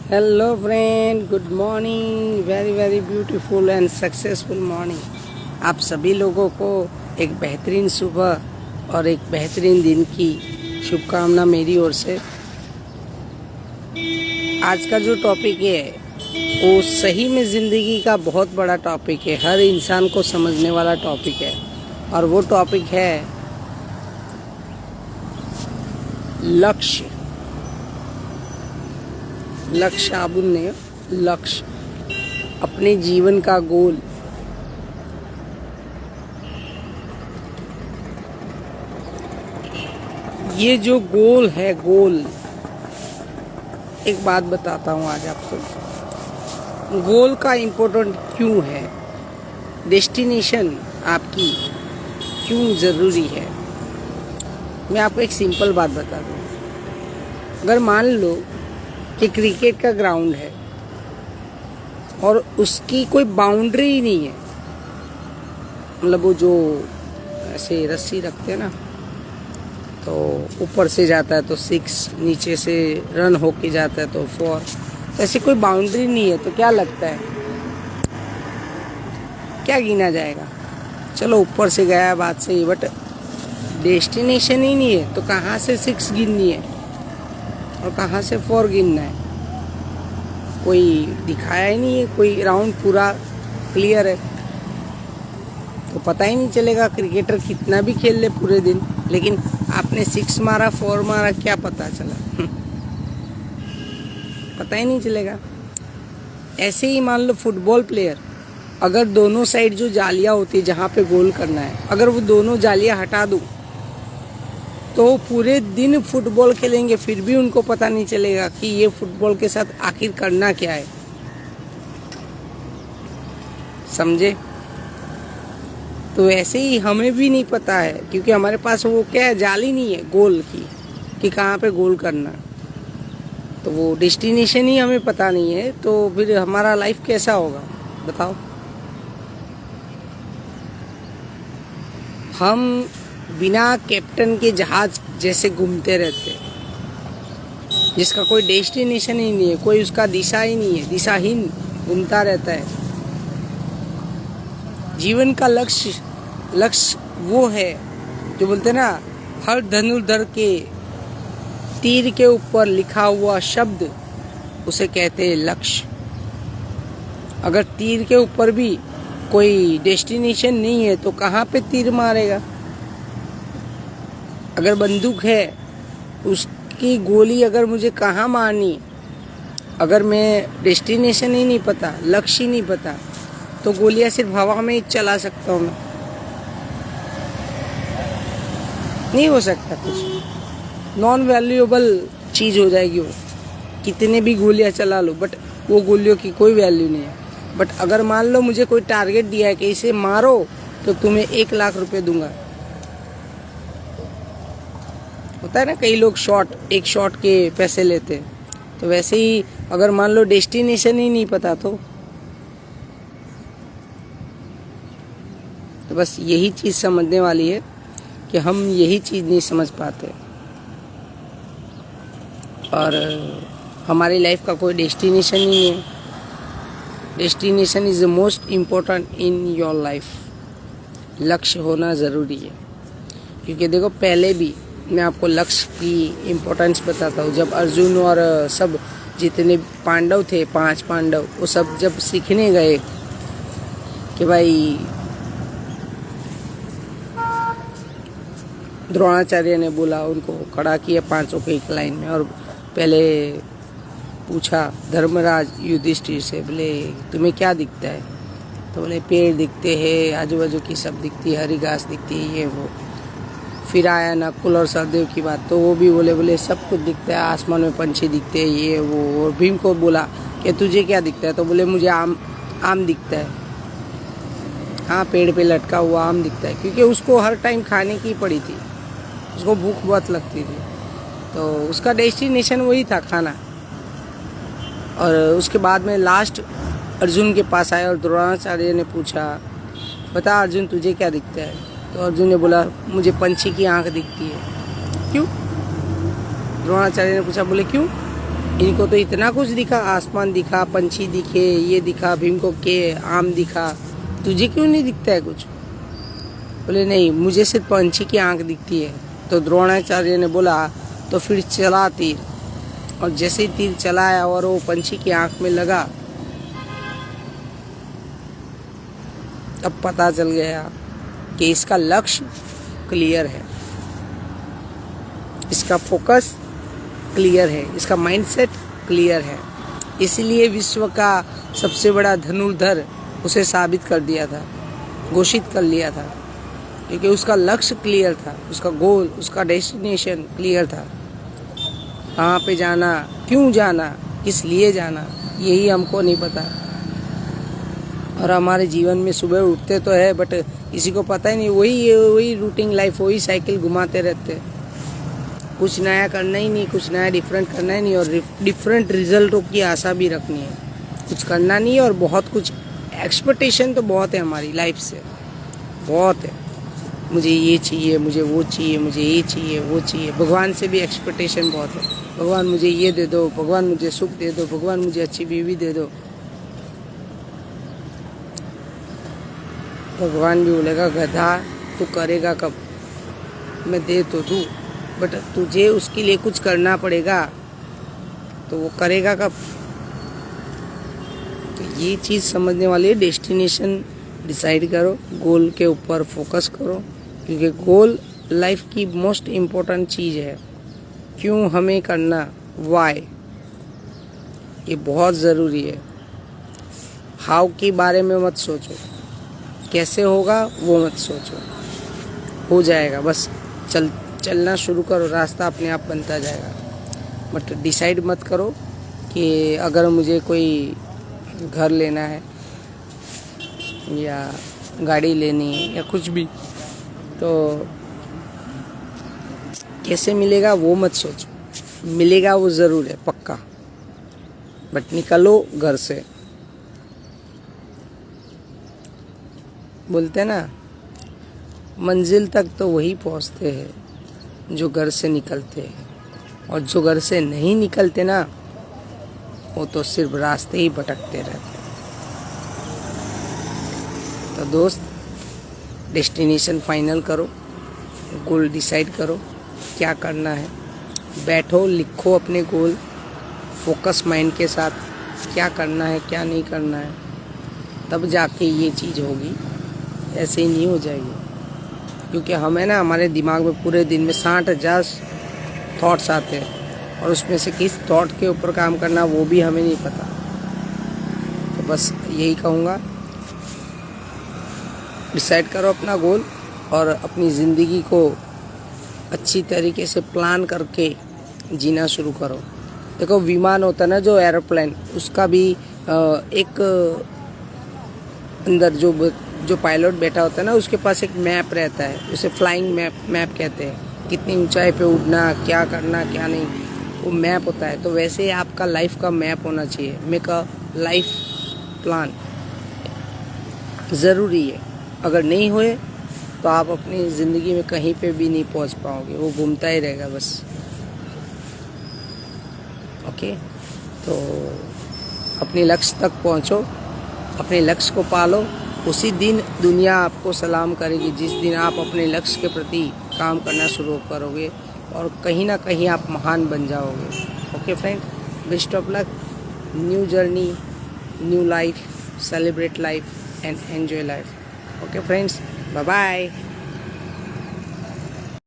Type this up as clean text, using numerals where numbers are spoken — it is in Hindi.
Hello friend, good morning. Very very beautiful and successful morning. आप सभी लोगों को एक बेहतरीन सुबह और एक बेहतरीन दिन की शुभकामना मेरी ओर से। आज का जो टॉपिक है वो सही में ज़िंदगी का बहुत बड़ा टॉपिक है, हर इंसान को समझने वाला टॉपिक है। और वो टॉपिक है लक्ष्य। लक्ष्य आबुन ने लक्ष्य, अपने जीवन का गोल। ये जो गोल है, गोल, एक बात बताता हूँ आज आपको। गोल का इम्पोर्टेंट क्यों है, डेस्टिनेशन आपकी क्यों ज़रूरी है। मैं आपको एक सिंपल बात बता दूँ। अगर मान लो कि क्रिकेट का ग्राउंड है और उसकी कोई बाउंड्री ही नहीं है, मतलब वो जो ऐसे रस्सी रखते हैं ना, तो ऊपर से जाता है तो 6, नीचे से रन होके जाता है तो 4, ऐसे कोई बाउंड्री नहीं है, तो क्या लगता है क्या गिना जाएगा। चलो ऊपर से गया बात सही, बट डेस्टिनेशन ही नहीं है तो कहाँ से 6 गिननी है और कहाँ से 4 गिनना है। कोई दिखाया ही नहीं है, कोई राउंड पूरा क्लियर है तो पता ही नहीं चलेगा। क्रिकेटर कितना भी खेल ले पूरे दिन, लेकिन आपने 6 मारा 4 मारा, क्या पता चला पता ही नहीं चलेगा। ऐसे ही मान लो फुटबॉल प्लेयर, अगर दोनों साइड जो जालियाँ होती है जहाँ पे गोल करना है, अगर वो दोनों जालियाँ हटा दूँ तो पूरे दिन फुटबॉल खेलेंगे, फिर भी उनको पता नहीं चलेगा कि ये फुटबॉल के साथ आखिर करना क्या है। समझे? तो ऐसे ही हमें भी नहीं पता है, क्योंकि हमारे पास वो क्या है, जाली नहीं है गोल की कि कहाँ पे गोल करना। तो वो डेस्टिनेशन ही हमें पता नहीं है, तो फिर हमारा लाइफ कैसा होगा बताओ। हम बिना कैप्टन के जहाज जैसे घूमते रहते हैं, जिसका कोई डेस्टिनेशन ही नहीं है, कोई उसका दिशा ही नहीं है, दिशाहीन घूमता रहता है। जीवन का लक्ष्य वो है जो बोलते हैं ना, हर धनुर्धर के तीर के ऊपर लिखा हुआ शब्द, उसे कहते हैं लक्ष्य। अगर तीर के ऊपर भी कोई डेस्टिनेशन नहीं है तो कहाँ पे तीर मारेगा। अगर बंदूक है, उसकी गोली अगर मुझे कहाँ मारनी, अगर मैं डेस्टिनेशन ही नहीं पता, लक्ष्य ही नहीं पता, तो गोलियां सिर्फ हवा में ही चला सकता हूँ मैं, नहीं हो सकता। कुछ नॉन वैल्यूएबल चीज़ हो जाएगी वो, कितने भी गोलियां चला लो, बट वो गोलियों की कोई वैल्यू नहीं है। बट अगर मान लो मुझे कोई टारगेट दिया है कि इसे मारो तो तुम्हें 1 लाख रुपए दूंगा। होता है ना, कई लोग एक शॉट के पैसे लेते हैं। तो वैसे ही अगर मान लो डेस्टिनेशन ही नहीं पता तो बस यही चीज़ समझने वाली है कि हम यही चीज़ नहीं समझ पाते, और हमारी लाइफ का कोई डेस्टिनेशन नहीं है। Destination is the most important in your life. लक्ष्य होना ज़रूरी है, क्योंकि देखो पहले भी मैं आपको लक्ष्य की इम्पोर्टेंस बताता हूँ। जब अर्जुन और सब जितने पांडव थे, 5 पांडव, वो सब जब सीखने गए कि भाई, द्रोणाचार्य ने बोला, उनको खड़ा किया 5 को एक लाइन में, और पहले पूछा धर्मराज युधिष्ठिर से, बोले तुम्हें क्या दिखता है? तो बोले पेड़ दिखते हैं, आजू बाजू की सब दिखती है, हरी घास दिखती है, ये वो। फिर आया नकुल और सहदेव की बात, तो वो भी बोले सब कुछ दिखता है, आसमान में पंछी दिखते हैं, ये वो। और भीम को बोला कि तुझे क्या दिखता है? तो बोले मुझे आम दिखता है। हाँ, पेड़ पे लटका हुआ आम दिखता है, क्योंकि उसको हर टाइम खाने की पड़ी थी, उसको भूख बहुत लगती थी, तो उसका डेस्टिनेशन वही था, खाना। और उसके बाद में लास्ट अर्जुन के पास आया और द्रोणाचार्य ने पूछा, बता अर्जुन तुझे क्या दिखता है? तो अर्जुन ने बोला मुझे पंछी की आंख दिखती है। क्यों? द्रोणाचार्य ने पूछा, बोले क्यों? इनको तो इतना कुछ दिखा, आसमान दिखा, पंछी दिखे, ये दिखा, भीम को के आम दिखा, तुझे क्यों नहीं दिखता है कुछ? बोले नहीं, मुझे सिर्फ पंछी की आंख दिखती है। तो द्रोणाचार्य ने बोला तो फिर चला तीर, और जैसे ही तीर चलाया और वो पंछी की आंख में लगा, तब पता चल गया कि इसका लक्ष्य क्लियर है, इसका फोकस क्लियर है, इसका माइंडसेट क्लियर है। इसलिए विश्व का सबसे बड़ा धनुर्धर उसे साबित कर दिया था, घोषित कर लिया था, क्योंकि उसका लक्ष्य क्लियर था, उसका गोल, उसका डेस्टिनेशन क्लियर था। कहाँ पे जाना, क्यों जाना, किस लिए जाना, यही हमको नहीं पता। और हमारे जीवन में सुबह उठते तो है, बट किसी को पता ही नहीं, वही रूटीन लाइफ, वही साइकिल घुमाते रहते। कुछ नया करना ही नहीं, कुछ नया डिफरेंट करना ही नहीं, और डिफरेंट रिजल्टों की आशा भी रखनी है। कुछ करना नहीं है, और बहुत कुछ एक्सपेक्टेशन तो बहुत है हमारी लाइफ से, बहुत है। मुझे ये चाहिए, मुझे वो चाहिए, मुझे ये चाहिए, वो चाहिए। भगवान से भी एक्सपेक्टेशन बहुत है, भगवान मुझे ये दे दो, भगवान मुझे सुख दे दो, भगवान मुझे अच्छी बीवी दे दो। भगवान भी बोलेगा गधा तू करेगा कब, मैं दे तो दूँ, बट तुझे उसके लिए कुछ करना पड़ेगा, तो वो करेगा कब? तो ये चीज़ समझने वाली है। डेस्टिनेशन डिसाइड करो, गोल के ऊपर फोकस करो, क्योंकि गोल लाइफ की मोस्ट इम्पोर्टेंट चीज़ है। क्यों हमें करना, वाई, ये बहुत ज़रूरी है। हाउ के बारे में मत सोचो, कैसे होगा वो मत सोचो, हो जाएगा, बस चलना शुरू करो, रास्ता अपने आप बनता जाएगा। बट डिसाइड मत करो कि अगर मुझे कोई घर लेना है या गाड़ी लेनी है या कुछ भी, तो कैसे मिलेगा वो मत सोचो, मिलेगा वो ज़रूर है, पक्का। बट निकलो घर से। बोलते हैं ना, मंजिल तक तो वही पहुंचते हैं जो घर से निकलते हैं, और जो घर से नहीं निकलते ना, वो तो सिर्फ रास्ते ही भटकते रहते हैं। तो दोस्त, डेस्टिनेशन फाइनल करो, गोल डिसाइड करो क्या करना है, बैठो, लिखो अपने गोल, फोकस माइंड के साथ क्या करना है, क्या नहीं करना है, तब जाके ये चीज़ होगी। ऐसे ही नहीं हो जाएगी, क्योंकि हमें ना, हमारे दिमाग में पूरे दिन में 60,000 थॉट्स आते हैं, और उसमें से किस थॉट के ऊपर काम करना वो भी हमें नहीं पता। तो बस यही कहूँगा, डिसाइड करो अपना गोल, और अपनी ज़िंदगी को अच्छी तरीके से प्लान करके जीना शुरू करो। देखो, विमान होता है ना, जो एरोप्लेन, उसका भी एक अंदर जो पायलट बैठा होता है ना, उसके पास एक मैप रहता है, उसे फ्लाइंग मैप कहते हैं। कितनी ऊंचाई पे उड़ना, क्या करना, क्या नहीं, वो मैप होता है। तो वैसे ही आपका लाइफ का मैप होना चाहिए। मेक अ लाइफ प्लान ज़रूरी है। अगर नहीं हुए तो आप अपनी ज़िंदगी में कहीं पे भी नहीं पहुंच पाओगे, वो घूमता ही रहेगा बस। ओके, तो अपने लक्ष्य तक पहुंचो, अपने लक्ष्य को पालो, उसी दिन दुनिया आपको सलाम करेगी, जिस दिन आप अपने लक्ष्य के प्रति काम करना शुरू करोगे, और कहीं ना कहीं आप महान बन जाओगे। Okay friend, best of luck, new journey, new life, celebrate life and enjoy life. Okay friends, bye bye.